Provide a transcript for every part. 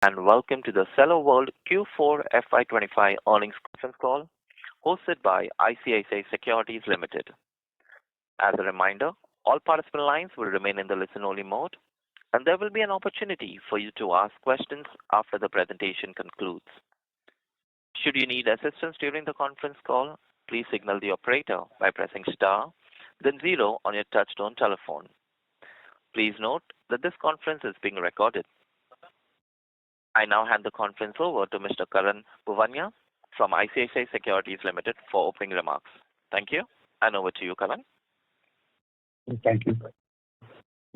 and welcome to the Cello World Q4FY25 earnings conference call hosted by ICICI Securities Limited. As a reminder, all participant lines will remain in the listen-only mode, and there will be an opportunity for you to ask questions after the presentation concludes. Should you need assistance during the conference call, please signal the operator by pressing star, then 0 on your touch-tone telephone. Please note that this conference is being recorded. I now hand the conference over to Mr. Karan Bhuwania from ICICI Securities Limited for opening remarks. Thank you, and over to you, Karan. Thank you.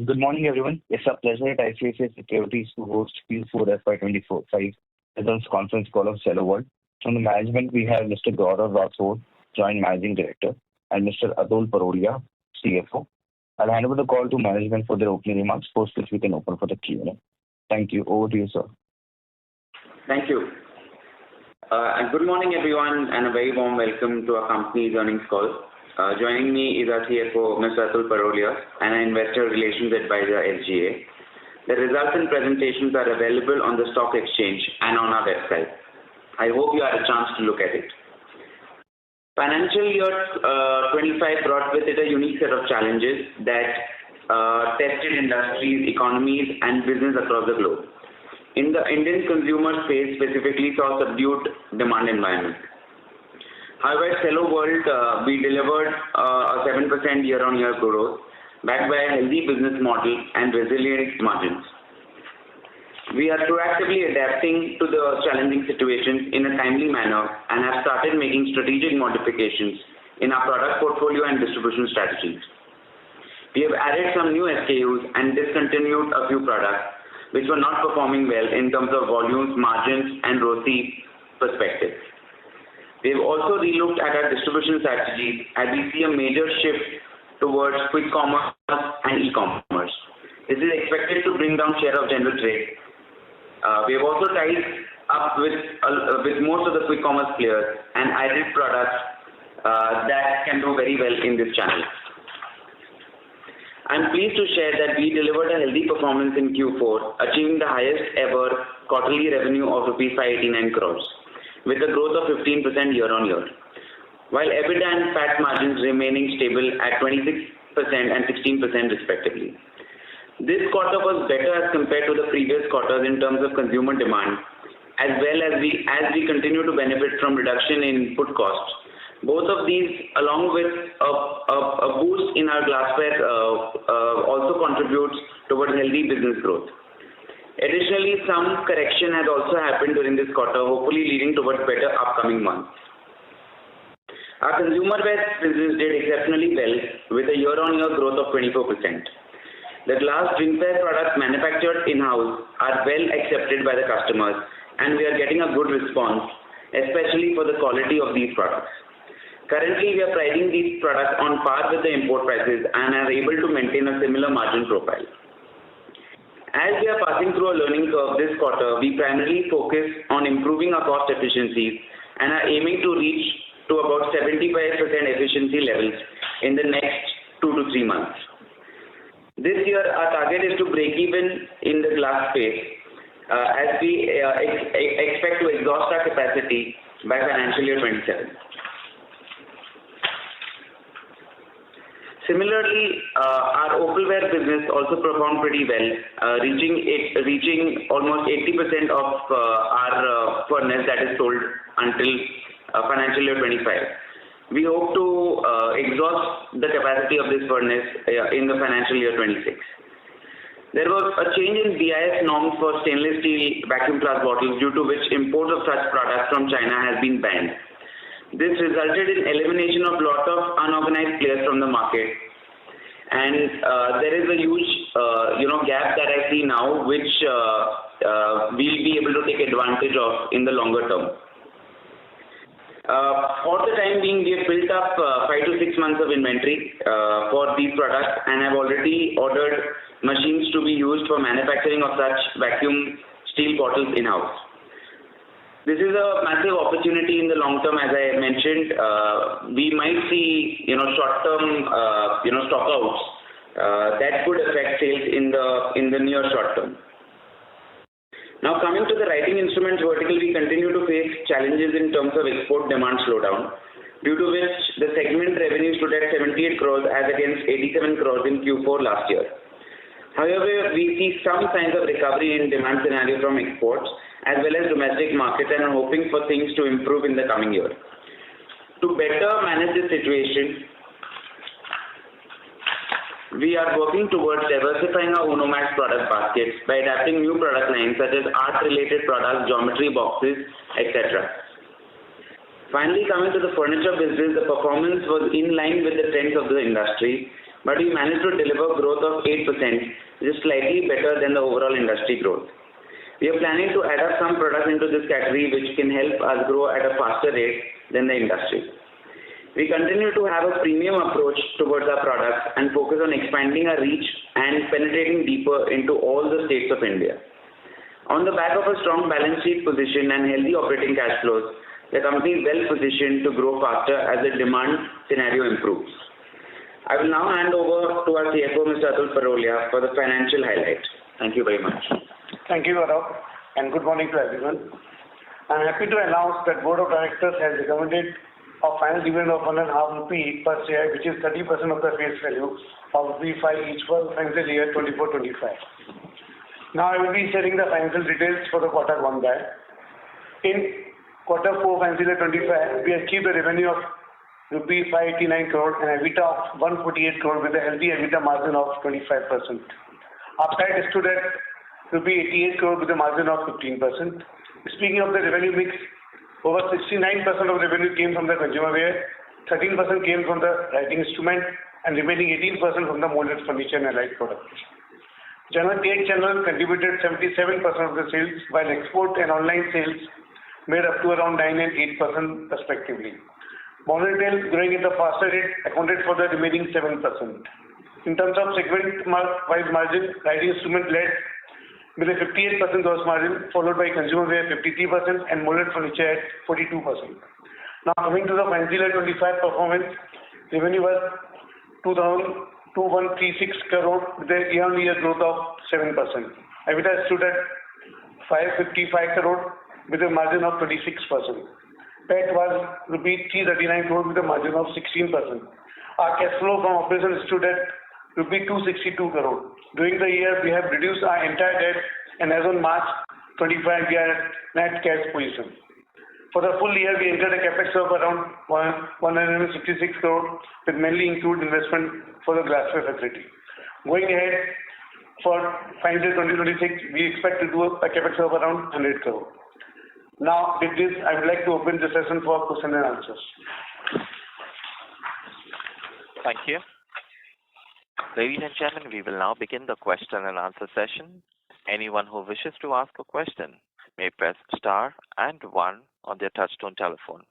Good morning, everyone. It's a pleasure at ICICI Securities to host Q4FY25 results conference call of Cello World. From the management, we have Mr. Gaurav Rathore, Joint Managing Director, and Mr. Atul Parodia, CFO. I'll hand over the call to management for their opening remarks, post which we can open for the Q&A. Thank you. Over to you, sir. Thank you. And good morning, everyone, and a very warm welcome to our company's earnings call. Joining me is our CFO, Mr. Atul Parodia, and our Investor Relations Advisor, SGA. The results and presentations are available on the stock exchange and on our website. I hope you had a chance to look at it. Financial year 25 brought with it a unique set of challenges that tested industries, economies, and business across the globe. In the Indian consumer space, specifically saw subdued demand environment. However, at Cello World, we delivered a 7% year-on-year growth, backed by a healthy business model and resilient margins. We are proactively adapting to the challenging situations in a timely manner and have started making strategic modifications in our product portfolio and distribution strategies. We have added some new SKUs and discontinued a few products which were not performing well in terms of volumes, margins, and ROCE perspective. We have also relooked at our distribution strategies as we see a major shift towards quick commerce and e-commerce. This is expected to bring down share of general trade. We have also tied up with most of the quick commerce players and added products that can do very well in this channel. I'm pleased to share that we delivered a healthy performance in Q4, achieving the highest ever quarterly revenue of Rs 589 crores, with a growth of 15% year-on-year, while EBITDA and PAT margins remaining stable at 26% and 16% respectively. This quarter was better as compared to the previous quarters in terms of consumer demand, as well as we continue to benefit from reduction in input costs. Both of these, along with a boost in our glassware, also contributes towards healthy business growth. Additionally, some correction has also happened during this quarter, hopefully leading towards better upcoming months. Our consumer wear business did exceptionally well with a year-on-year growth of 24%. The glass drinkware products manufactured in-house are well accepted by the customers, and we are getting a good response, especially for the quality of these products. Currently, we are pricing these products on par with the import prices and are able to maintain a similar margin profile. As we are passing through a learning curve this quarter, we primarily focus on improving our cost efficiencies and are aiming to reach to about 75% efficiency levels in the next 2 to 3 months. This year, our target is to break even in the glass space as we expect to exhaust our capacity by financial year 27. Similarly, our opalware business also performed pretty well, reaching almost 80% of our furnace that is sold until financial year 25. We hope to exhaust the capacity of this furnace in the financial year 26. There was a change in BIS norms for stainless steel vacuum glass bottles, due to which import of such products from China has been banned. This resulted in elimination of lot of unorganized players from the market, and there is a huge gap that I see now, which we'll be able to take advantage of in the longer term. For the time being, we have built up 5 to 6 months of inventory for these products and have already ordered machines to be used for manufacturing of such vacuum steel bottles in-house. This is a massive opportunity in the long term. As I mentioned, we might see short-term stockouts that could affect sales in the near short term. Now coming to the writing instruments vertical, we continue to face challenges in terms of export demand slowdown, due to which the segment revenue stood at 78 crores as against 87 crores in Q4 last year. However, we see some signs of recovery in demand scenario from exports as well as domestic markets and are hoping for things to improve in the coming year. To better manage this situation, we are working towards diversifying our Unomax product baskets by adapting new product lines such as art-related products, geometry boxes, etc. Finally, coming to the furniture business, the performance was in line with the trends of the industry, but we managed to deliver growth of 8%, which is slightly better than the overall industry growth. We are planning to add up some products into this category which can help us grow at a faster rate than the industry. We continue to have a premium approach towards our products and focus on expanding our reach and penetrating deeper into all the states of India. On the back of a strong balance sheet position and healthy operating cash flows, the company is well positioned to grow faster as the demand scenario improves. I will now hand over to our CFO, Mr. Atul Parolia, for the financial highlights. Thank you very much. Thank you, Gaurav, and good morning to everyone. I am happy to announce that Board of Directors has recommended a final dividend of 1.5 rupee per share, which is 30% of the face value of rupee 5 each for financial year 24-25. Now I will be sharing the financial details for the quarter gone by. In quarter 4 financial year 25, we achieved a revenue of rupee 589 crore and EBITDA of 148 crore with a healthy EBITDA margin of 25%. Our PAT stood at rupee 88 crore with a margin of 15%. Speaking of the revenue mix, over 69% of revenue came from the consumer wear, 13% came from the writing instrument, and remaining 18% from the molded furniture and allied products. General trade channel contributed 77% of the sales, while export and online sales made up to around 9 and 8% respectively. Modern retail, growing at a faster rate, accounted for the remaining 7%. In terms of segment-wise margin, writing instrument led with a 58% gross margin, followed by consumer wear 53% and molded furniture at 42%. Now coming to the financial year 25 performance, revenue was 2,136 crore with a year-on-year growth of 7%. EBITDA stood at 555 crore with a margin of 26%. PAT was rupees 339 crore with a margin of 16%. Our cash flow from operations stood at rupees 262 crore. During the year, we have reduced our entire debt, and as on March 25, we are at net cash position. For the full year, we entered a capex of around 166 crore, with mainly include investment for the glassware facility. Going ahead for financial 2026, we expect to do a capex of around 100 crore. Now, with this, I would like to open the session for question and answers. Thank you. Ladies and gentlemen, we will now begin the question and answer session. Anyone who wishes to ask a question may press star and 1 on their touchtone telephone.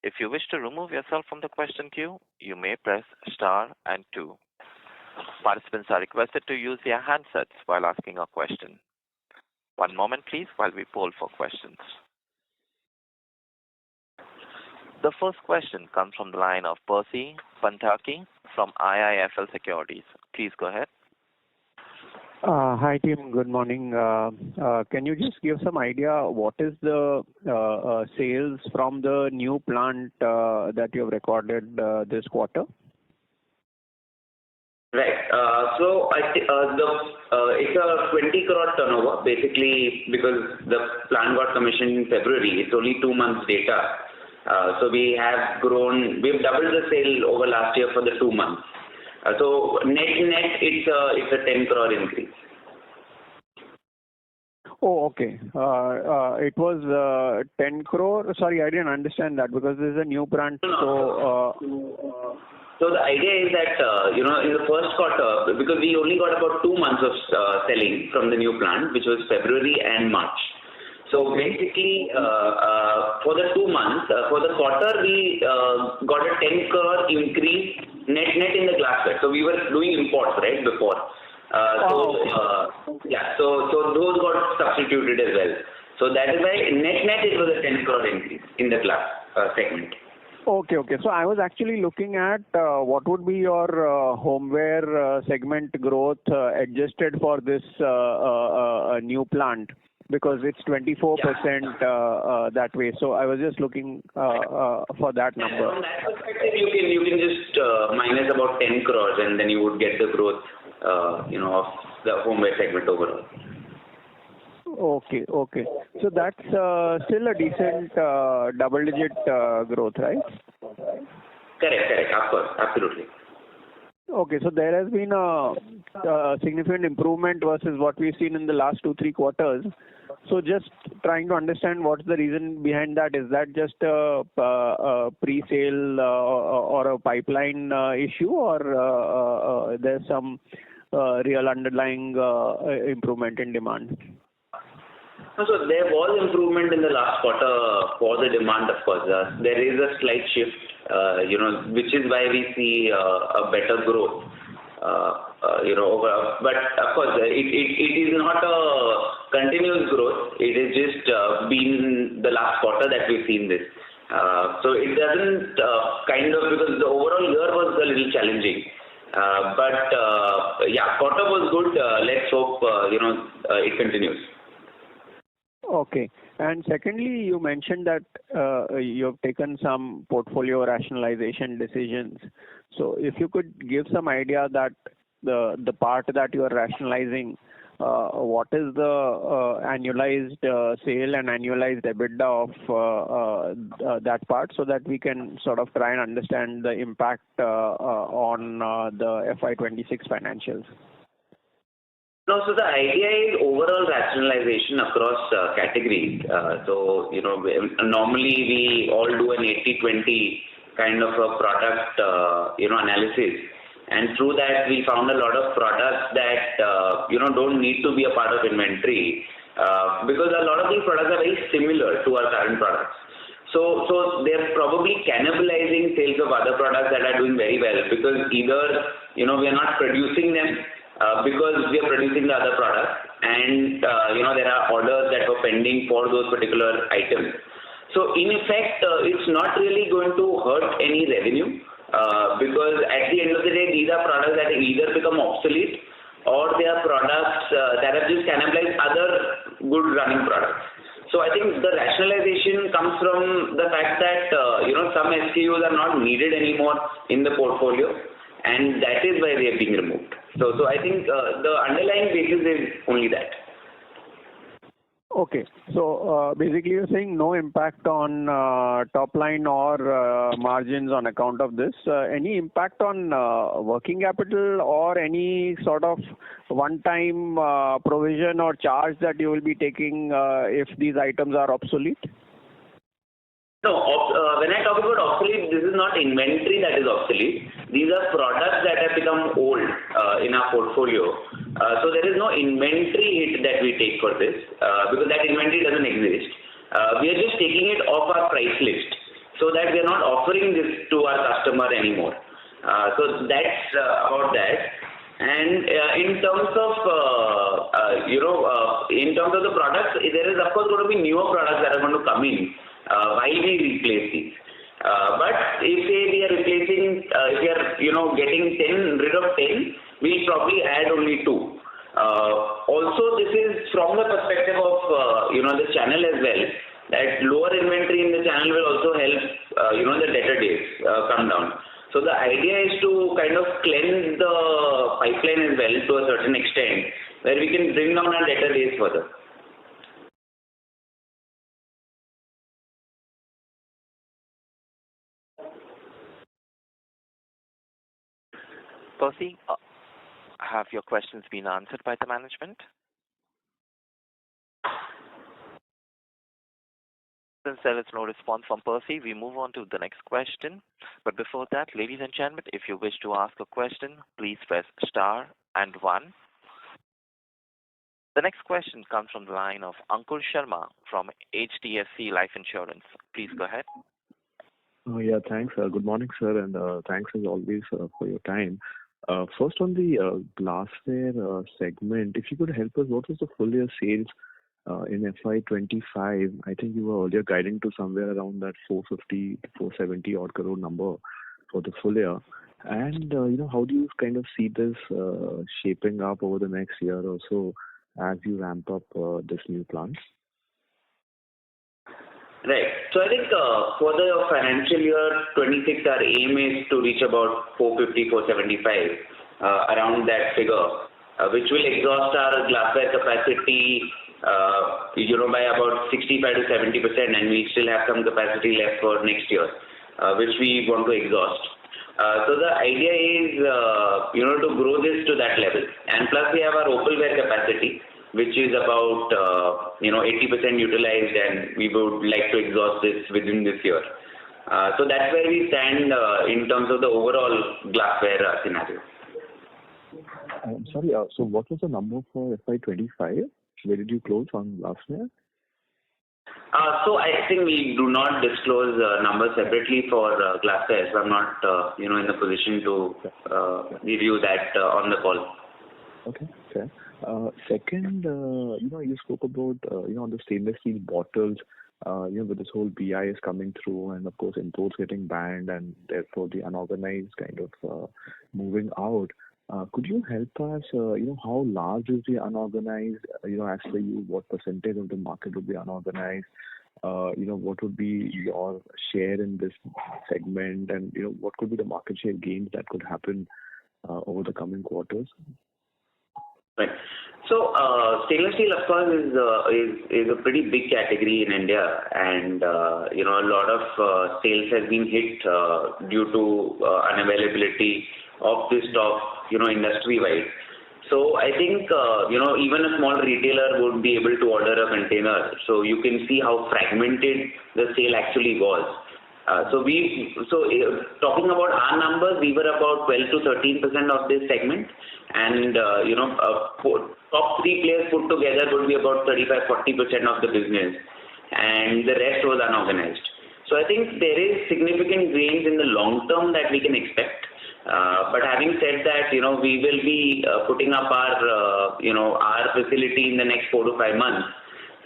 If you wish to remove yourself from the question queue, you may press star and 2. Participants are requested to use their handsets while asking a question. One moment, please, while we poll for questions. The first question comes from the line of Percy Panthaki from IIFL Securities. Please go ahead. Hi team, good morning. Can you just give some idea what is the sales from the new plant that you have recorded this quarter? Right. So it's a 20 crore turnover. Basically, because the plant got commissioned in February, it's only 2 months data. So we've doubled the sale over last year for the 2 months. So net, it's a 10 crore increase. Oh, okay. It was 10 crore. Sorry, I didn't understand that because this is a new plant. So the idea is that, in the first quarter, because we only got about 2 months of selling from the new plant, which was February and March. So basically, for the 2 months, for the quarter, we got a 10 crore increase net in the glassware. So we were doing imports, right, before. So those got substituted as well. So that is why net it was a 10 crore increase in the glass segment. Okay. So I was actually looking at what would be your homeware segment growth adjusted for this new plant. because it's 24% that way. So I was just looking for that number. From that perspective, you can just minus about 10 crores, and then you would get the growth, of the homeware segment overall. Okay. So that's still a decent double-digit growth, right? Correct. Of course, absolutely. Okay, so there has been a significant improvement versus what we've seen in the last 2-3 quarters. So just trying to understand what's the reason behind that. Is that just a pre-sale or a pipeline issue, or there's some real underlying improvement in demand? So there was improvement in the last quarter for the demand, of course. There is a slight shift, which is why we see a better growth, overall. But of course, it is not a continuous growth. It is just been the last quarter that we've seen this. So it doesn't because the overall year was a little challenging. But quarter was good. Let's hope, it continues. Okay. And secondly, you mentioned that you have taken some portfolio rationalization decisions. So if you could give some idea that the part that you are rationalizing, what is the annualized sale and annualized EBITDA of that part, so that we can sort of try and understand the impact on the FY26 financials? No, so the idea is overall rationalization across categories. Normally we all do an 80-20 kind of a product, analysis. And through that, we found a lot of products that, don't need to be a part of inventory, because a lot of these products are very similar to our current products. So they're probably cannibalizing sales of other products that are doing very well, because either, we are not producing them, because we are producing the other products, and there are orders that were pending for those particular items. So in effect, it's not really going to hurt any revenue, because at the end of the day, these are products that either become obsolete, or they are products that have just cannibalized other good running products. So I think the rationalization comes from the fact that some SKUs are not needed anymore in the portfolio, and that is why they are being removed. So I think the underlying basis is only that. Okay. So basically you're saying no impact on top line or margins on account of this. Any impact on working capital or any sort of one-time provision or charge that you will be taking if these items are obsolete? No, when I talk about obsolete, this is not inventory that is obsolete. These are products that have become old in our portfolio. So there is no inventory hit that we take for this, because that inventory doesn't exist. We are just taking it off our price list, so that we are not offering this to our customer anymore. So that's about that. And in terms of the products, there is of course going to be newer products that are going to come in while we replace these. But if we are replacing, if we are getting rid of 10, we'll probably add only 2. Also, this is from the perspective of the channel as well, that lower inventory in the channel will also help the debtor days come down. So the idea is to kind of cleanse the pipeline as well to a certain extent, where we can bring down our debtor days further. Percy, have your questions been answered by the management? Since there is no response from Percy, we move on to the next question. But before that, ladies and gentlemen, if you wish to ask a question, please press star and 1. The next question comes from the line of Ankur Sharma from HDFC Life Insurance. Please go ahead. Yeah, thanks. Good morning, sir, and thanks as always for your time. First, on the glassware segment, if you could help us, what was the full year sales in FY25? I think you were earlier guiding to somewhere around that 450 to 470 odd crore number for the full year. And, how do you kind of see this shaping up over the next year or so as you ramp up this new plant? Right. So I think for the financial year 26, our aim is to reach about 450, 475, around that figure, which will exhaust our glassware capacity, by about 65 to 70%, and we still have some capacity left for next year, which we want to exhaust. So the idea is, to grow this to that level. And plus we have our opalware capacity, which is about, 80% utilized, and we would like to exhaust this within this year. So that's where we stand in terms of the overall glassware scenario. I'm sorry, so what was the number for FY25? Where did you close on glassware? So I think we do not disclose numbers separately for glassware, so I'm not, in the position to review that on the call. Okay, fair. Second, you spoke about, on the stainless steel bottles, with this whole BIS coming through and of course imports getting banned and therefore the unorganized kind of moving out. Could you help us, how large is the unorganized, as per you, what percentage of the market would be unorganized? What would be your share in this segment, and, what could be the market share gains that could happen over the coming quarters? Right. So stainless steel, of course, is a pretty big category in India, and a lot of sales has been hit due to unavailability of this stock, industry-wide. So I think even a small retailer would be able to order a container. So you can see how fragmented the sale actually was. Talking about our numbers, we were about 12 to 13% of this segment, and top three players put together would be about 35-40% of the business, and the rest was unorganized. So I think there is significant gains in the long term that we can expect. But having said that, we will be putting up our facility in the next 4 to 5 months.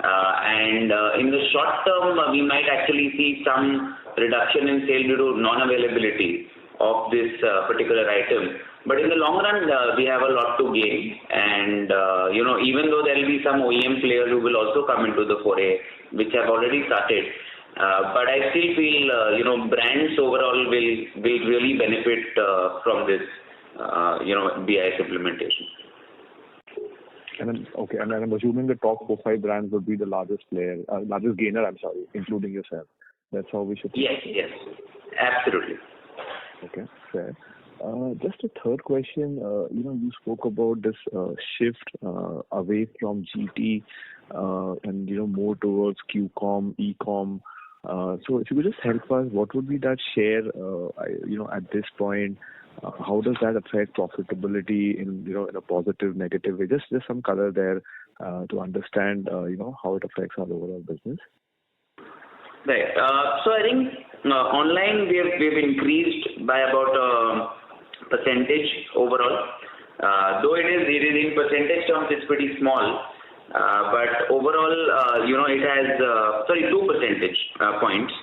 And in the short term, we might actually see some reduction in sale due to non-availability of this particular item. But in the long run, we have a lot to gain. And, even though there will be some OEM players who will also come into the foray, which have already started, but I still feel, brands overall will really benefit from this, BIS implementation. And then, okay, and I'm assuming the top 4-5 brands would be the largest gainer, including yourself. That's how we should think. Yes, absolutely. Okay, fair. Just a third question, you spoke about this shift away from GT and, more towards QCom, ECom. So if you could just help us, what would be that share, at this point? How does that affect profitability in a positive, negative way? Just some color there to understand, how it affects our overall business. Right. So I think online we've increased by about percentage overall. Though it is in percentage terms, it's pretty small. But overall, it has 2 percentage points.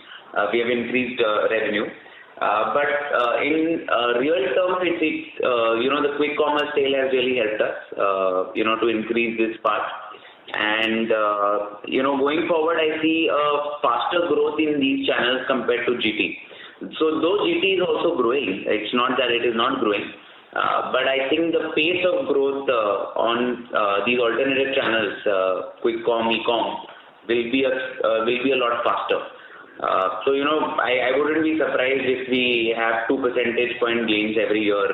We have increased revenue. But in real terms, it's the quick commerce sale has really helped us, to increase this part. And, going forward, I see a faster growth in these channels compared to GT. So though GT is also growing, it's not that it is not growing. But I think the pace of growth on these alternative channels, quick com, e-com, will be a lot faster. So, I wouldn't be surprised if we have 2 percentage point gains every year,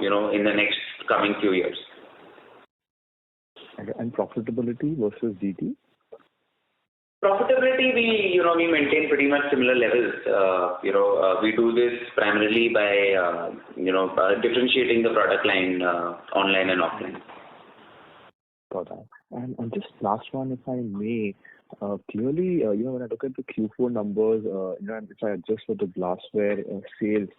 in the next coming few years. And profitability versus GT? Profitability, we maintain pretty much similar levels. We do this primarily by, differentiating the product line online and offline. Got that. And just last one, if I may, clearly, when I look at the Q4 numbers, and if I adjust for the glassware sales,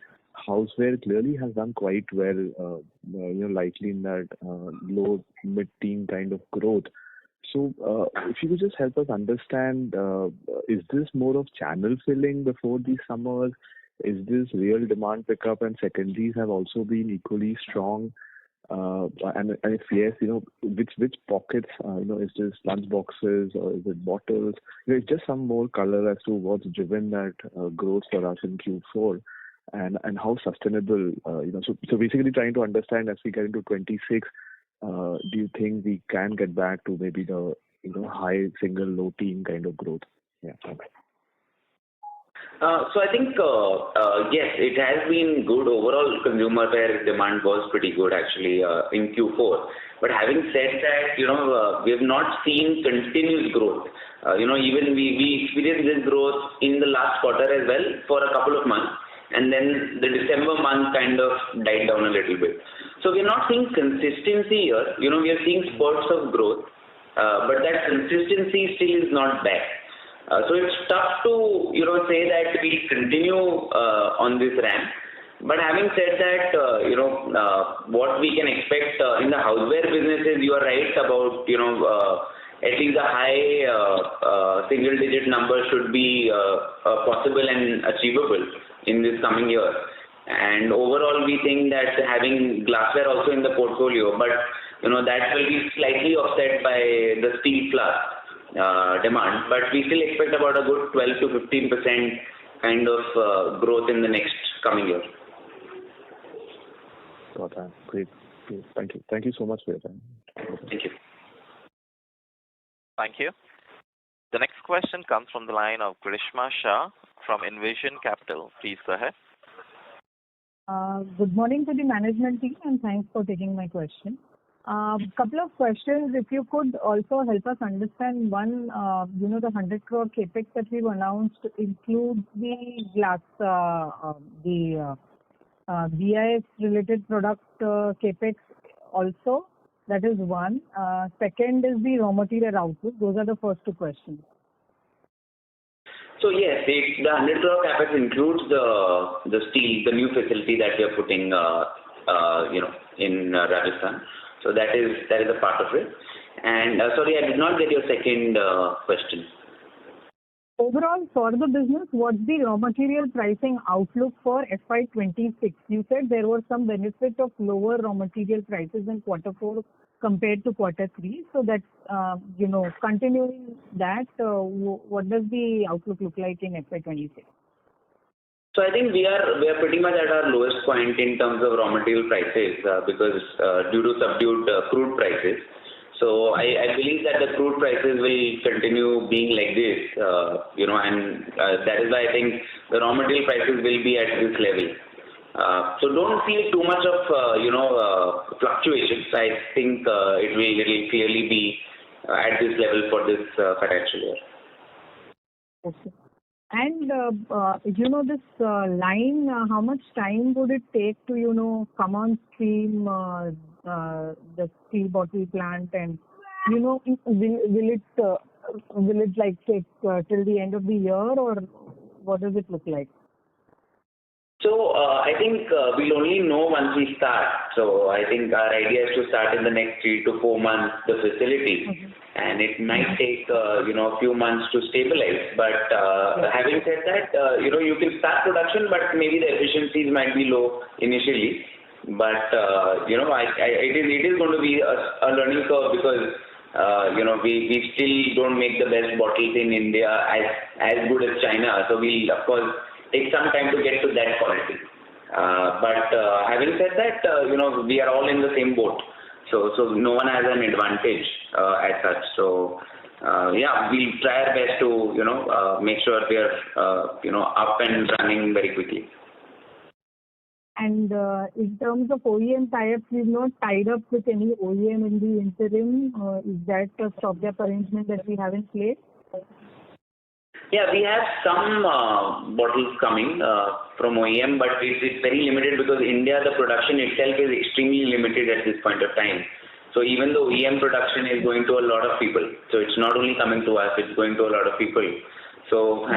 houseware clearly has done quite well, likely in that low mid-teen kind of growth. So if you could just help us understand, is this more of channel filling before these summers? Is this real demand pickup and secondaries have also been equally strong? And if yes, which pockets, is this lunch boxes or is it bottles? It's just some more color as to what's driven that growth for us in Q4 and how sustainable, so basically trying to understand as we get into 26, do you think we can get back to maybe the, high single, low teen kind of growth? Yeah, thanks. So I think, yes, it has been good. Overall consumer wear demand was pretty good actually in Q4. But having said that, we have not seen continuous growth. Even we experienced this growth in the last quarter as well for a couple of months. And then the December month kind of died down a little bit. So we're not seeing consistency here. We are seeing spurts of growth, but that consistency still is not back. So it's tough to say that we continue on this ramp. But having said that, what we can expect in the houseware businesses, you are right about at least a high single-digit number should be possible and achievable in this coming year. And overall, we think that having glassware also in the portfolio, but that will be slightly offset by the steel flask demand, but we still expect about a good 12 to 15% kind of growth in the next coming year. Got that. Great. Thank you. Thank you so much for your time. Thank you. Thank you. The next question comes from the line of Grishma Shah from Envision Capital. Please go ahead. Good morning to the management team and thanks for taking my question. Couple of questions. If you could also help us understand one, the 100 crore capex that we've announced includes the glass, the BIS related product capex also. That is one. Second is the raw material output. Those are the first two questions. So yes, the 100 crore capex includes the steel, the new facility that we are putting, in Rajasthan. So that is a part of it. And sorry, I did not get your second question. Overall, for the business, what's the raw material pricing outlook for FY26? You said there was some benefit of lower raw material prices in Q4 compared to Q3. So that's, continuing that, what does the outlook look like in FY26? So I think we are pretty much at our lowest point in terms of raw material prices because due to subdued crude prices. So I believe that the crude prices will continue being like this, and that is why I think the raw material prices will be at this level. So don't see too much of fluctuations. I think it will clearly be at this level for this financial year. Okay. And, this line, how much time would it take to, come on stream, the steel bottle plant and, will it like take till the end of the year or what does it look like? So I think we'll only know once we start. So I think our idea is to start in the next 3 to 4 months the facility, and it might take a few months to stabilize. But having said that, you can start production, but maybe the efficiencies might be low initially. But it is going to be a learning curve because we still don't make the best bottles in India as good as China. So we'll of course take some time to get to that quality. But having said that, we are all in the same boat. So no one has an advantage as such. So we'll try our best to make sure we are up and running very quickly. And in terms of OEM tie-ups, we've not tied up with any OEM in the interim. Is that a stopgap arrangement that we have in place? Yeah, we have some bottles coming from OEM, but it's very limited because India, the production itself is extremely limited at this point of time. So even the OEM production is going to a lot of people. So it's not only coming to us, it's going to a lot of people. So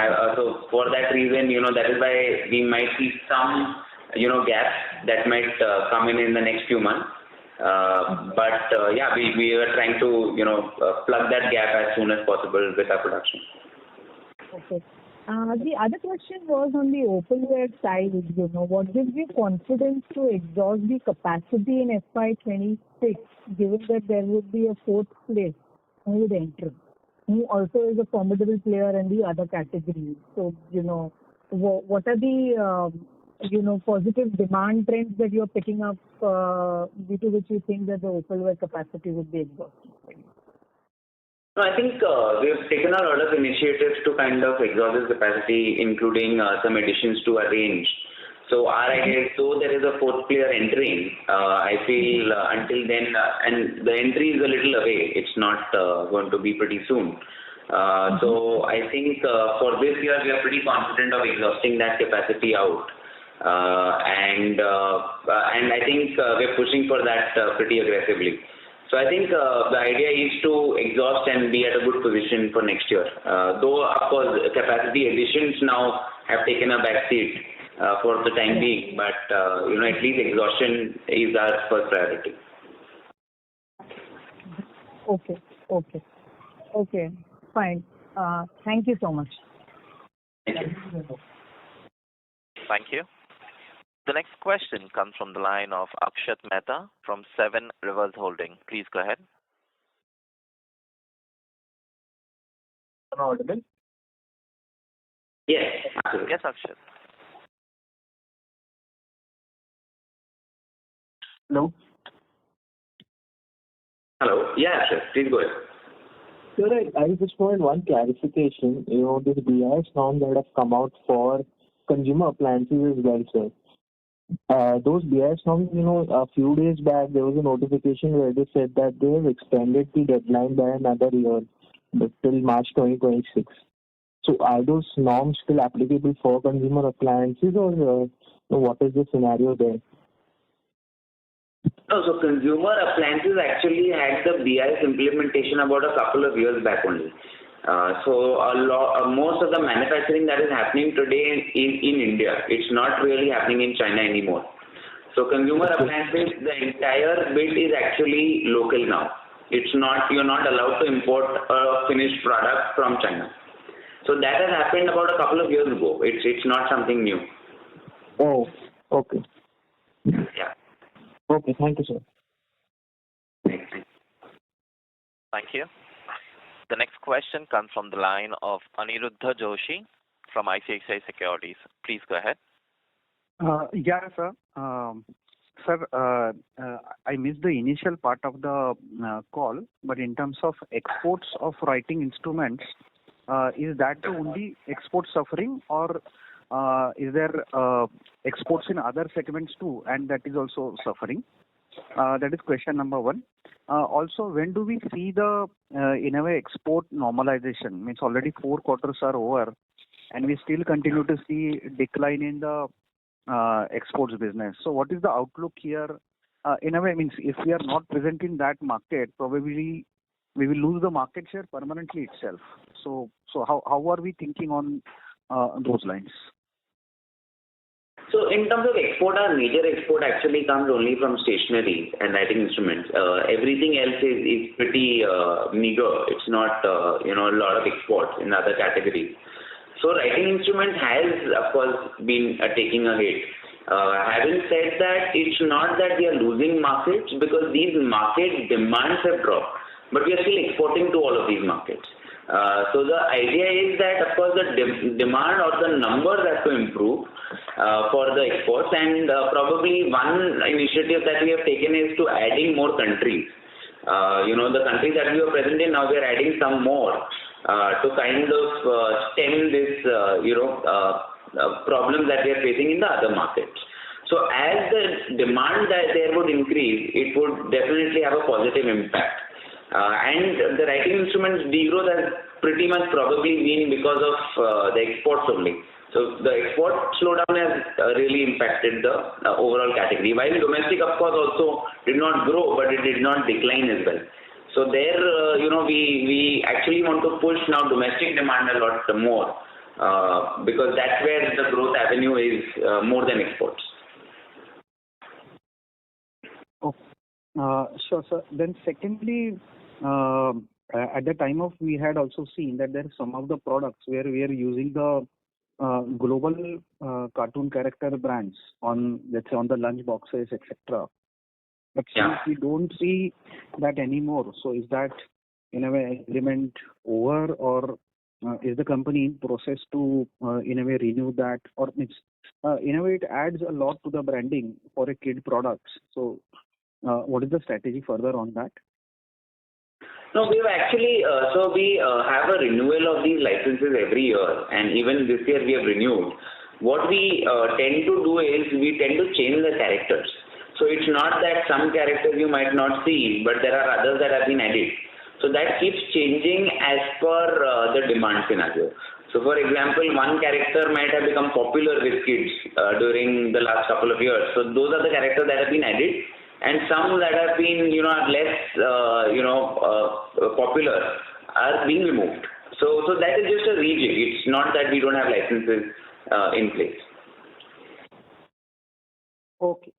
for that reason, that is why we might see some, gaps that might come in the next few months. But we are trying to, plug that gap as soon as possible with our production. Okay. The other question was on the opalware side. What gives you confidence to exhaust the capacity in FY26, given that there would be a fourth place who would enter, who also is a formidable player in the other categories? So, what are the positive demand trends that you're picking up due to which you think that the opalware capacity would be exhausted? No, I think we've taken a lot of initiatives to kind of exhaust this capacity, including some additions to our range. So our idea is, though there is a fourth player entering, I feel until then, and the entry is a little away. It's not going to be pretty soon. So I think for this year we are pretty confident of exhausting that capacity out. And I think we're pushing for that pretty aggressively. So I think the idea is to exhaust and be at a good position for next year. Though, of course, capacity additions now have taken a back seat for the time being, but at least exhaustion is our first priority. Okay. Fine. Thank you so much. Thank you. Thank you. The next question comes from the line of Akshat Mehta from Seven Rivers Holding. Please go ahead. Am I audible? Yes. Yes, Akshat. Hello? Hello. Yeah, sure. Please go ahead. Sir, I just wanted one clarification. This BIS norm that have come out for consumer appliances as well, sir. Those BIS norms, a few days back, there was a notification where they said that they have extended the deadline by another year, but till March 2026. So are those norms still applicable for consumer appliances, or what is the scenario there? No, so consumer appliances actually had the BIS implementation about a couple of years back only. So most of the manufacturing that is happening today is in India. It's not really happening in China anymore. So consumer appliances, the entire bit is actually local now. You're not allowed to import a finished product from China. So that has happened about a couple of years ago. It's not something new. Oh, okay. Yeah. Okay, thank you, sir. Thank you. The next question comes from the line of Aniruddha Joshi from ICICI Securities. Please go ahead. Yeah, sir. Sir, I missed the initial part of the call, but in terms of exports of writing instruments, is that the only export suffering, or is there exports in other segments too, and that is also suffering? That is question number one. Also, when do we see the, in a way, export normalization? Means already 4 quarters are over, and we still continue to see decline in the exports business. So what is the outlook here? In a way, means if we are not present in that market, probably we will lose the market share permanently itself. So how are we thinking on those lines? So in terms of export, our major export actually comes only from stationery and writing instruments. Everything else is pretty meager. It's not a lot of exports in other categories. So writing instruments has, of course, been taking a hit. Having said that, it's not that we are losing markets, because these market demands have dropped, but we are still exporting to all of these markets. So the idea is that, of course, the demand or the numbers have to improve for the exports, and probably one initiative that we have taken is to adding more countries. The countries that we are present in, now we are adding some more to kind of stem this problems that we are facing in the other markets. So as the demand that there would increase, it would definitely have a positive impact. And the writing instruments degrowth has pretty much probably been because of the exports only. So the export slowdown has really impacted the overall category. While domestic, of course, also did not grow, but it did not decline as well. So there, we actually want to push now domestic demand a lot more, because that's where the growth avenue is more than exports. Sure, sir. Then secondly, at the time of we had also seen that there are some of the products where we are using the global cartoon character brands on, let's say, on the lunch boxes, etc. But since we don't see that anymore, so is that in a way agreement over, or is the company in process to in a way renew that, or in a way it adds a lot to the branding for a kid products. So what is the strategy further on that? No, we've actually, we have a renewal of these licenses every year, and even this year we have renewed. What we tend to do is we tend to change the characters. So it's not that some characters you might not see, but there are others that have been added. So that keeps changing as per the demand scenario. So for example, one character might have become popular with kids during the last couple of years. So those are the characters that have been added. And some that have been, less, popular are being removed. So that is just a rejig. It's not that we don't have licenses in place. Okay,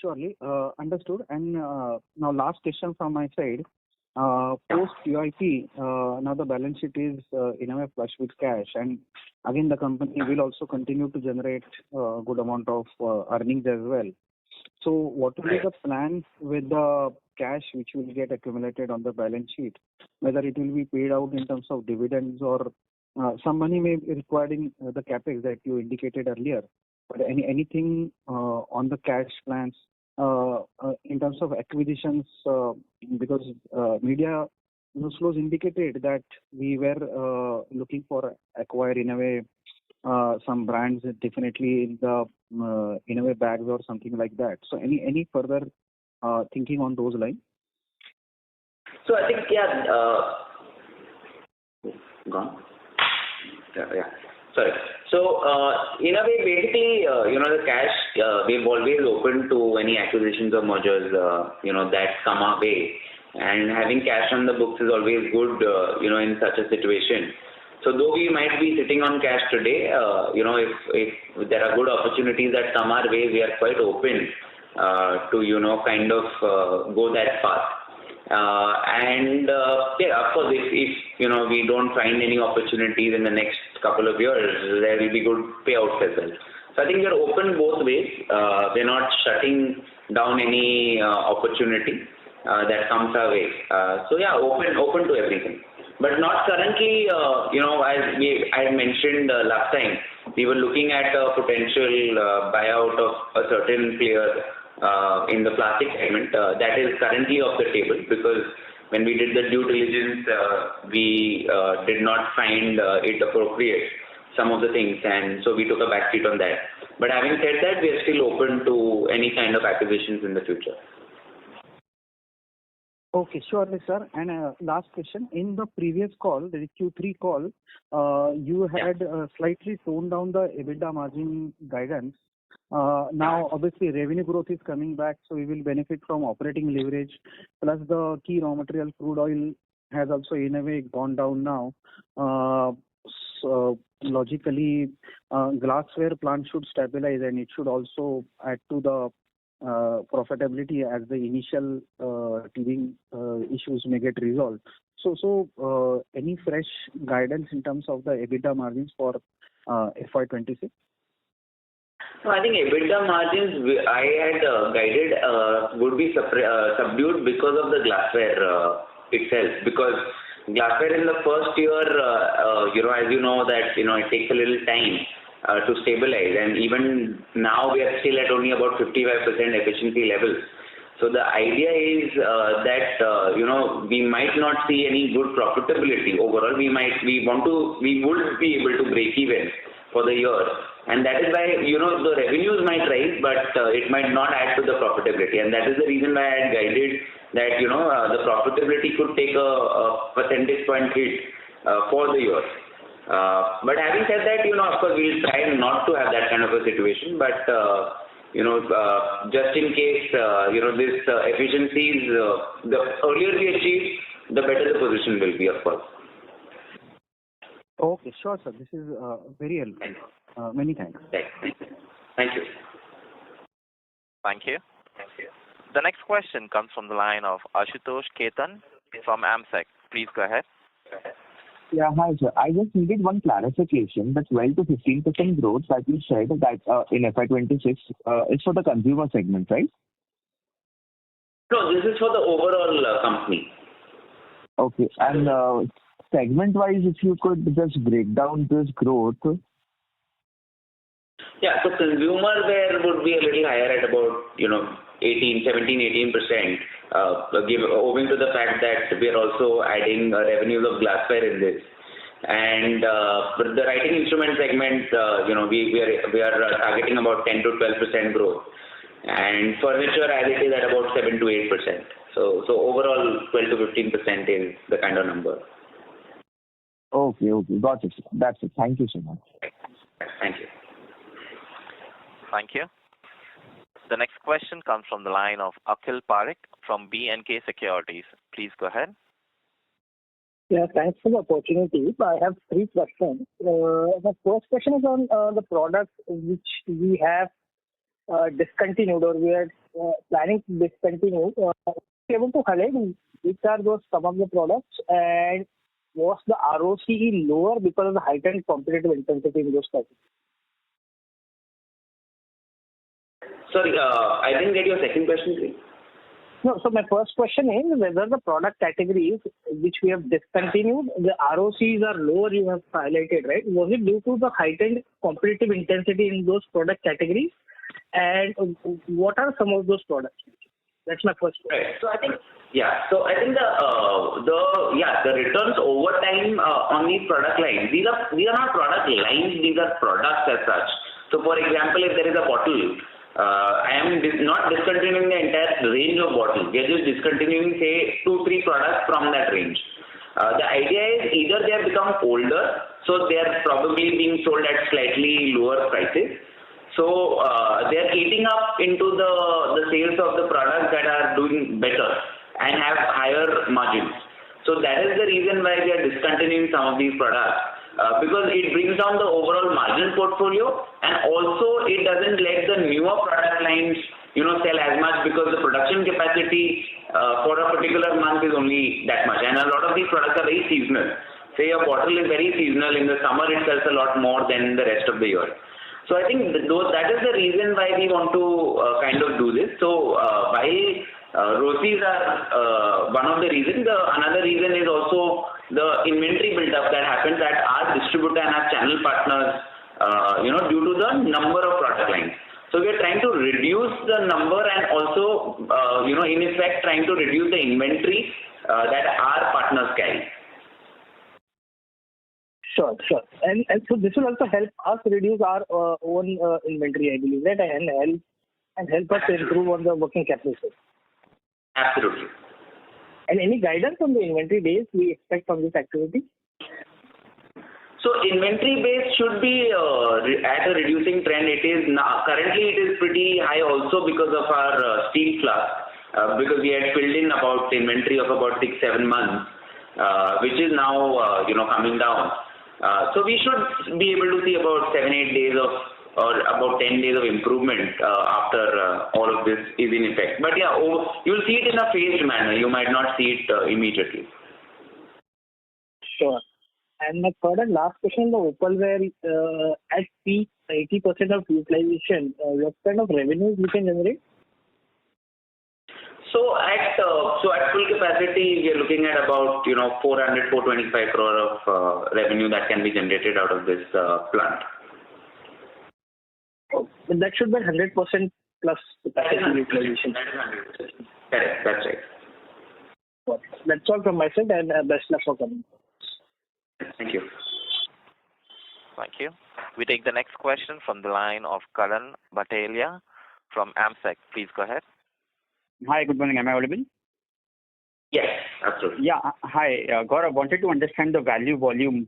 surely understood. And now last question from my side. Post QIP, now the balance sheet is in a way flush with cash, and again the company will also continue to generate a good amount of earnings as well. So what will be the plan with the cash which will get accumulated on the balance sheet? Whether it will be paid out in terms of dividends, or some money may be required in the capex that you indicated earlier. But anything on the cash plans in terms of acquisitions, because media flows indicated that we were looking for acquire in a way some brands definitely in the in a way bags or something like that. So any further thinking on those lines? So I think gone. Yeah. Sorry. So in a way, basically, the cash we've always open to any acquisitions or mergers that come our way, and having cash on the books is always good in such a situation. So though we might be sitting on cash today, if there are good opportunities that come our way, we are quite open to kind of go that path. Of course, if we don't find any opportunities in the next couple of years, there will be good payouts as well. So I think we are open both ways. We're not shutting down any opportunity that comes our way. Open to everything. But not currently, as I had mentioned last time, we were looking at a potential buyout of a certain player in the plastic segment. That is currently off the table, because when we did the due diligence, we did not find it appropriate, some of the things, and so we took a back seat on that. But having said that, we are still open to any kind of acquisitions in the future. Okay, surely, sir. And last question. In the previous call, the Q3 call, you had slightly toned down the EBITDA margin guidance. Now, obviously, revenue growth is coming back, so we will benefit from operating leverage. Plus, the key raw material, crude oil, has also in a way gone down now. So logically, glassware plant should stabilize, and it should also add to the profitability as the initial teething issues may get resolved. So any fresh guidance in terms of the EBITDA margins for FY26? No, I think EBITDA margins I had guided would be subdued because of the glassware itself. Because glassware in the first year, as you know that it takes a little time to stabilize, and even now we are still at only about 55% efficiency levels. So the idea is that we might not see any good profitability overall. We would be able to break even for the year, and that is why the revenues might rise, but it might not add to the profitability, and that is the reason why I had guided that the profitability could take a percentage point hit for the year. But having said that, of course, we'll try not to have that kind of a situation. But just in case, this efficiencies, the earlier we achieve, the better the position will be, of course. Okay, sure, sir. This is very helpful. Many thanks. Thank you. Thank you. The next question comes from the line of Ashutosh Ketan from AMSEC. Please go ahead. Yeah, hi, sir. I just needed one clarification. The 12 to 15% growth that you said that in FY26 is for the consumer segment, right? No, this is for the overall company. Okay. And segment-wise, if you could just break down this growth. Yeah, so consumer wear would be a little higher at about 17-18%, owing to the fact that we are also adding revenues of glassware in this. And for the writing instrument segment, we are targeting about 10 to 12% growth, and furniture as it is at about 7 to 8%. So overall, 12 to 15% is the kind of number. Okay, got it. That's it. Thank you so much. Thank you. Thank you. The next question comes from the line of Akhil Parekh from B&K Securities. Please go ahead. Yeah, thanks for the opportunity. I have 3 questions. The first question is on the products which we have discontinued or we are planning to discontinue. Are you able to highlight which are those some of the products, and was the ROCE lower because of the heightened competitive intensity in those categories? Sorry, I didn't get your second question, please. No, so my first question is whether the product categories which we have discontinued, the ROCs are lower, you have highlighted, right? Was it due to the heightened competitive intensity in those product categories? And what are some of those products? That's my first question. Right. So I think the returns over time on these product lines, these are not product lines, these are products as such. So for example, if there is a bottle, I am not discontinuing the entire range of bottles. We are just discontinuing, say, 2-3 products from that range. The idea is either they have become older, so they are probably being sold at slightly lower prices. So they are eating up into the sales of the products that are doing better and have higher margins. So that is the reason why we are discontinuing some of these products. Because it brings down the overall margin portfolio, and also it doesn't let the newer product lines sell as much, because the production capacity for a particular month is only that much, and a lot of these products are very seasonal. Say a bottle is very seasonal. In the summer it sells a lot more than the rest of the year. So I think that is the reason why we want to kind of do this. So while ROCEs are one of the reasons, another reason is also the inventory build-up that happens at our distributor and our channel partners, due to the number of product lines. So we are trying to reduce the number and also, in effect, trying to reduce the inventory that our partners carry. Sure. And so this will also help us reduce our own inventory, I believe, right? And help us improve on the working capital. Absolutely. And any guidance on the inventory days we expect from this activity? So inventory base should be at a reducing trend. It is currently it is pretty high also because of our steel flask, because we had filled in about inventory of about 6-7 months, which is now coming down. So we should be able to see about 7-8 days or about 10 days of improvement after all of this is in effect. But yeah, you'll see it in a phased manner. You might not see it immediately. Sure. And my third and last question, the opalware at peak 80% of utilization, what kind of revenues we can generate? So at full capacity, we are looking at about 400-425 crore of revenue that can be generated out of this plant. But that should be 100% plus capacity utilization. That is 100%. Correct. That's right. That's all from my side, and best luck for coming. Thank you. Thank you. We take the next question from the line of Karan Bhatelia from AMSEC. Please go ahead. Hi, good morning. Am I audible? Yes, absolutely. Yeah. Hi, Gaurav. Wanted to understand the value volume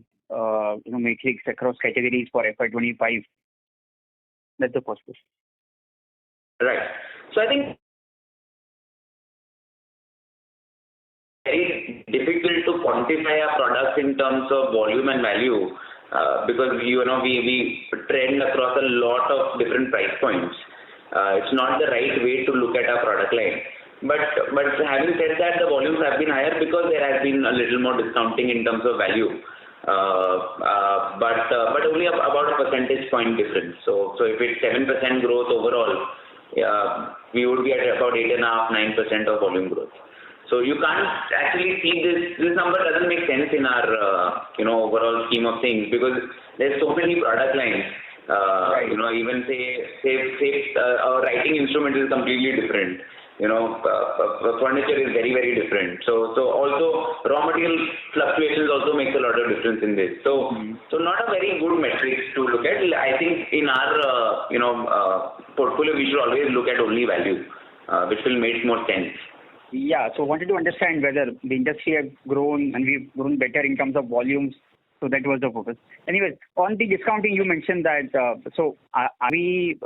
matrix across categories for FY25. That's the first question. Right. So I think very difficult to quantify our products in terms of volume and value because we trend across a lot of different price points. It's not the right way to look at our product line. But having said that, the volumes have been higher because there has been a little more discounting in terms of value. But only about a percentage point difference. So if it's 7% growth overall, we would be at about 8.5-9% of volume growth. So you can't actually see this number doesn't make sense in our overall scheme of things because there's so many product lines. Right. Even say our writing instrument is completely different. Furniture is very, very different. So also raw material fluctuations also makes a lot of difference in this. So not a very good metrics to look at. I think in our portfolio we should always look at only value, which will make more sense. Yeah. So wanted to understand whether the industry has grown and we've grown better in terms of volumes. So that was the focus. Anyways, on the discounting, you mentioned that. Are we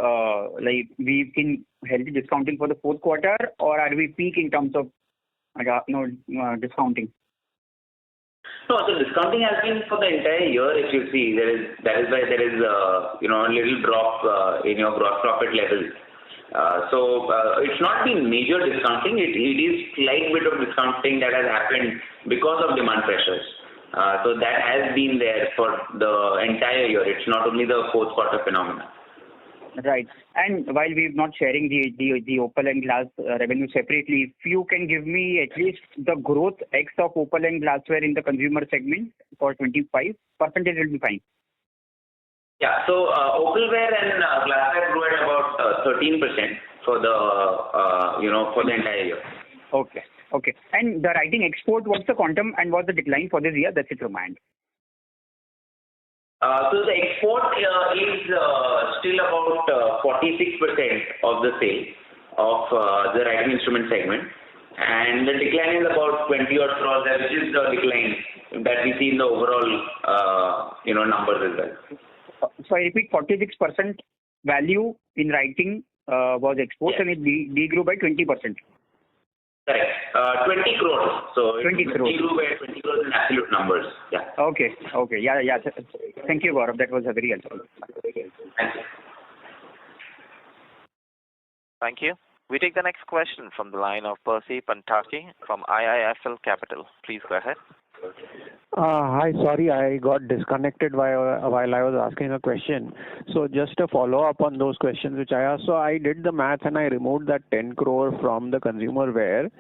we've been healthy discounting for the fourth quarter, or are we peak in terms of discounting? No, so discounting has been for the entire year. If you see, that is why there is a little drop in your gross profit levels. So it's not been major discounting. It is slight bit of discounting that has happened because of demand pressures. So that has been there for the entire year. It's not only the fourth quarter phenomenon. Right. And while we're not sharing the opal and glass revenue separately, if you can give me at least the growth X of opal and glassware in the consumer segment for 25%, will be fine. Yeah. So opalware and glassware grew at about 13% for the entire year. Okay. And the writing export, what's the quantum and what's the decline for this year? That's it from my end. So the export is still about 46% of the sale of the writing instrument segment, and the decline is about 20 odd crores, which is the decline that we see in the overall numbers as well. So I repeat, 46% value in writing was exports, yes. And it de-grew by 20%. Correct. 20 crores. So 20 crores. It grew by 20 crores in absolute numbers. Yeah. Okay. Yeah. Thank you, Gaurav. That was very helpful. Thank you. Thank you. We take the next question from the line of Percy Panthaki from IIFL Capital. Please go ahead. Hi, sorry, I got disconnected while I was asking a question. So just a follow-up on those questions which I asked. So I did the math and I removed that 10 crore from the consumer wear.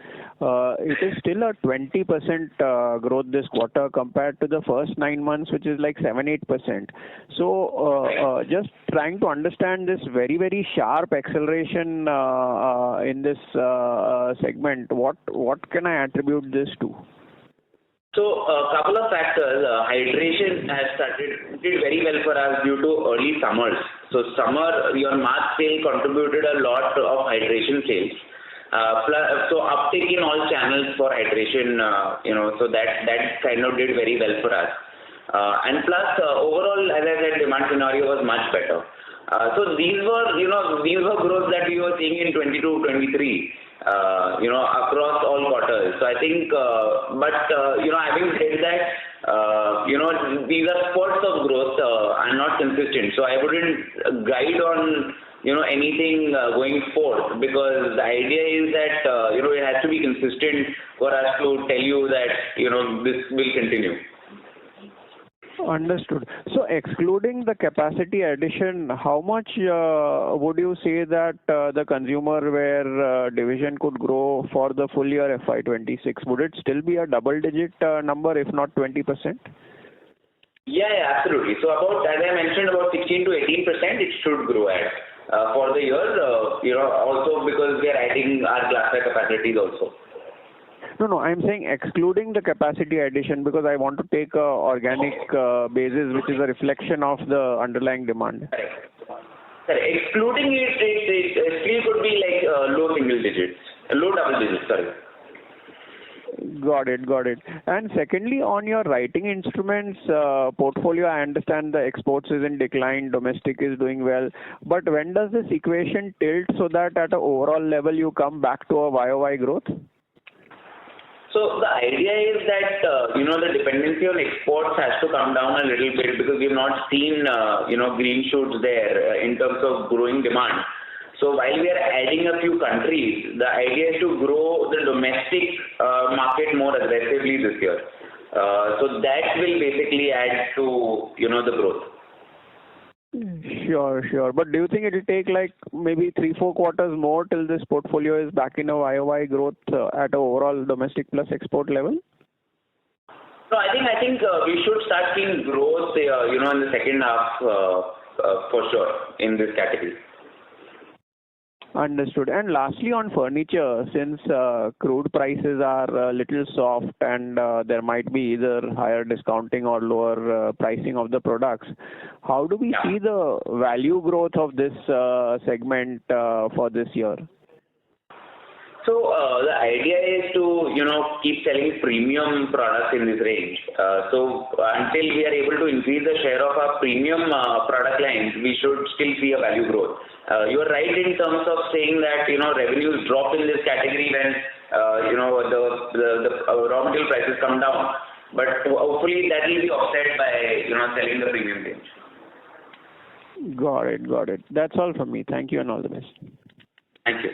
It is still a 20% growth this quarter compared to the first 9 months, which is like 7-8%. So just trying to understand this very, very sharp acceleration in this segment. What can I attribute this to? So a couple of factors. Hydration did very well for us due to early summers. So summer, your March sale contributed a lot of hydration sales. So uptake in all channels for hydration, so that kind of did very well for us. And plus, overall, as I said, demand scenario was much better. So these were growth that we were seeing in 22-23. Across all quarters. So I think, having said that, these are spurts of growth and not consistent. So I wouldn't guide on, anything going forth, because the idea is that, it has to be consistent for us to tell you that, this will continue. Understood. So excluding the capacity addition, how much would you say that the consumer wear division could grow for the full year FY26? Would it still be a double-digit number, if not 20%? Yeah, absolutely. So about, as I mentioned, about 16 to 18%, it should grow at for the year. Also because we are adding our glassware capacities also. No, I'm saying excluding the capacity addition, because I want to take a organic basis, which is a reflection of the underlying demand. Correct. Excluding it still could be like low double digits, sorry. Got it. And secondly, on your writing instruments portfolio, I understand the exports is in decline, domestic is doing well. But when does this equation tilt so that at an overall level you come back to a YOY growth? So the idea is that, the dependency on exports has to come down a little bit, because we've not seen, green shoots there in terms of growing demand. So while we are adding a few countries, the idea is to grow the domestic market more aggressively this year. So that will basically add to the growth. Sure. But do you think it will take like maybe 3-4 quarters more till this portfolio is back in a YOY growth at a overall domestic plus export level? No, I think we should start seeing growth, in the second half for sure in this category. Understood. And lastly, on furniture, since crude prices are a little soft and there might be either higher discounting or lower pricing of the products, how do we see the value growth of this segment for this year? So the idea is to keep selling premium products in this range. So until we are able to increase the share of our premium product lines, we should still see a value growth. You are right in terms of saying that revenues drop in this category when the raw material prices come down. But hopefully that will be offset by selling the premium range. Got it. That's all from me. Thank you and all the best. Thank you.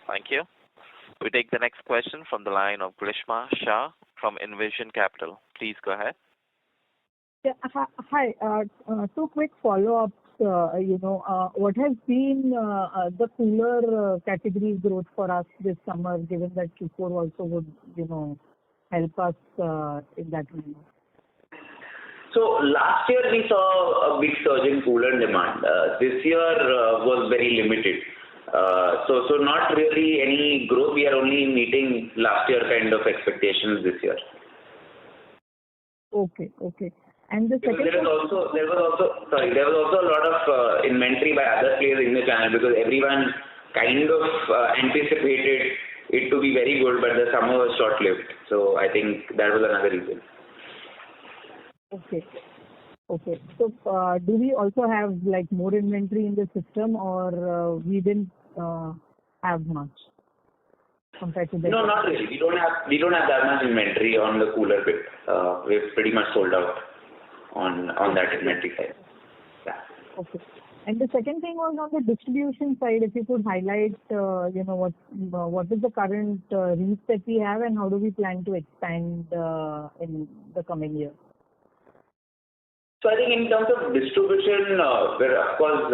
Thank you. We take the next question from the line of Grishma Shah from Envision Capital. Please go ahead. Yeah, hi. Two quick follow-ups. What has been the cooler category growth for us this summer, given that Q4 also would, help us in that way? So last year we saw a big surge in cooler demand. This year was very limited. So not really any growth. We are only meeting last year kind of expectations this year. Okay. And the second there was also a lot of inventory by other players in the channel because everyone kind of anticipated it to be very good, but the summer was short-lived. So I think that was another reason. Okay. So do we also have like more inventory in the system, or we didn't have much compared to the? No, not really. We don't have that much inventory on the cooler bit. We're pretty much sold out on that inventory side. Yeah. Okay. And the second thing was on the distribution side. If you could highlight, what is the current reach that we have, and how do we plan to expand in the coming year? So I think in terms of distribution, we're of course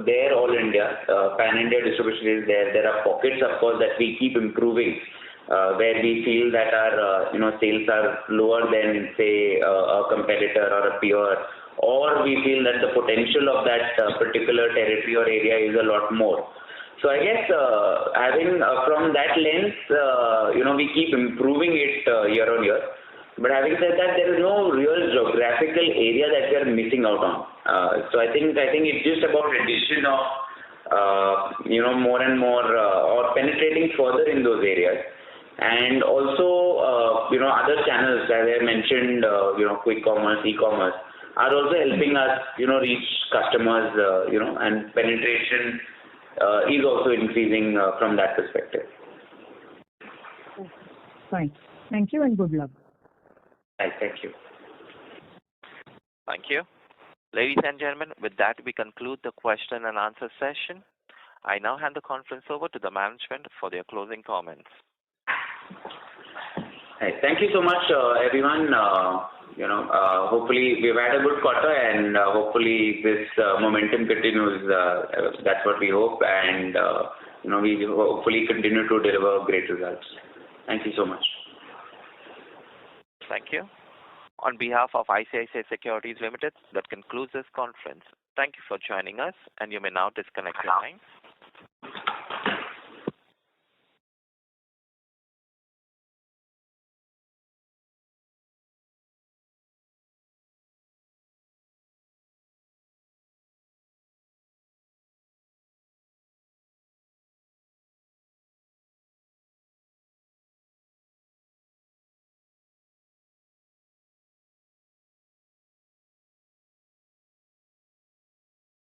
there all India, pan-India distribution is there. There are pockets, of course, that we keep improving, where we feel that our sales are lower than say a competitor or a peer, or we feel that the potential of that particular territory or area is a lot more. So I guess having from that lens, we keep improving it year on year. But having said that, there is no real geographical area that we are missing out on. So I think it's just about addition of more and more or penetrating further in those areas, and also other channels as I mentioned, quick commerce, e-commerce are also helping us reach customers, and penetration is also increasing from that perspective. Okay. Fine. Thank you and good luck. Thank you. Thank you. Ladies and gentlemen, with that, we conclude the question and answer session. I now hand the conference over to the management for their closing comments. Thank you so much, everyone. Hopefully we've had a good quarter, and hopefully this momentum continues. That's what we hope, and we hopefully continue to deliver great results. Thank you so much. Thank you. On behalf of ICICI Securities Limited, that concludes this conference. Thank you for joining us, and you may now disconnect your lines.